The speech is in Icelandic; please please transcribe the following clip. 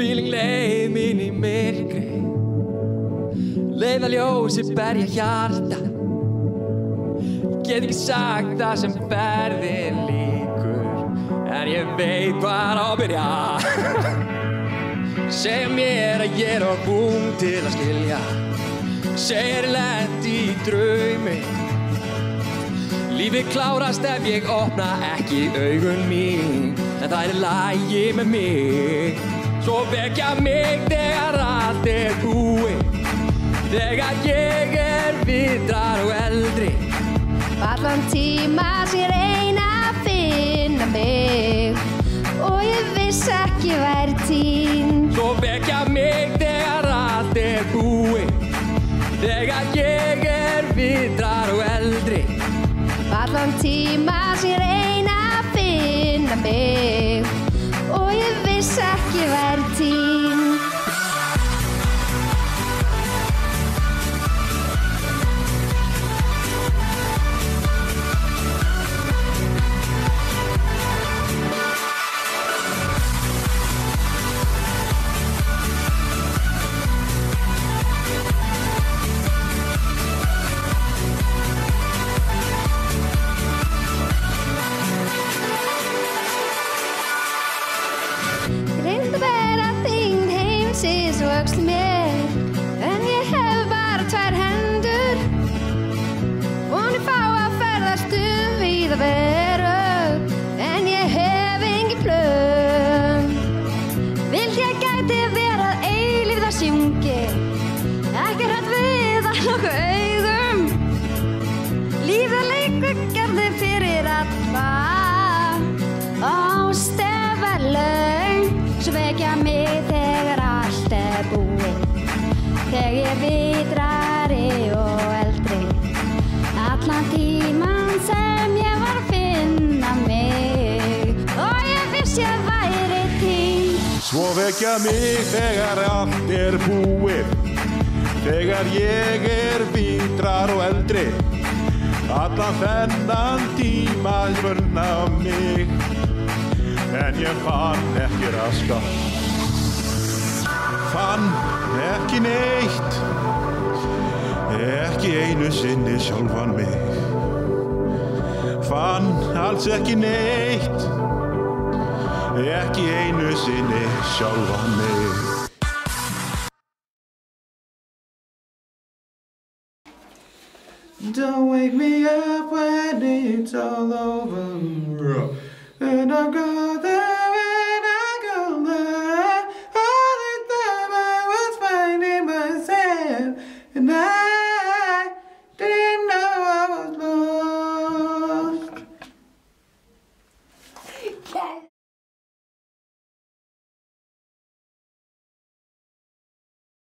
feeling leið mín í myrkri, leiða ljósi berja hjarta. Get ekki sagt það sem ferðin líkur, en ég veit hvar á að byrja. Segja mér að ég á búin til að skilja, segir lent í draumi. Lífið klárast ef ég opna ekki augun mín, en það er í lagi með mig. Svo vekja mig þegar allt er búið, þegar ég er vitrar og eldri. Allan tíma sem ég reyna að finna mig, og ég viss ekki væri týnd. Svo vekja mig þegar allt er búið, þegar ég er vitrar og eldri. Allan tíma sem ég reyna að finna mig, og ég viss ekki væri týnd. Öxli mér, en ég hef bara tvær hendur. Vonir fá að ferðast víða veröld, en ég hef engin plön. Vildi ég gæti verið eilífð að sjungi, ekki hrædd við að loka augum. Lífið leikur gerði fyrir alla, ástef er laun. Svo vekja mig þegar allt er búið, þegar ég vitrari og eldri. Allan tíman sem ég var að finna mig, og ég viss ég væri týnd. Svo vekja mig þegar allt er búið, þegar ég er vitrar og eldri. Allan þennan tíma spurna mig, en ég fann ekki raskat. Fann ekki neitt, ekki einu sinni sjálfan mig. Fann alls ekki neitt, ekki einu sinni sjálfan mig. Don't wake me up when it's all over.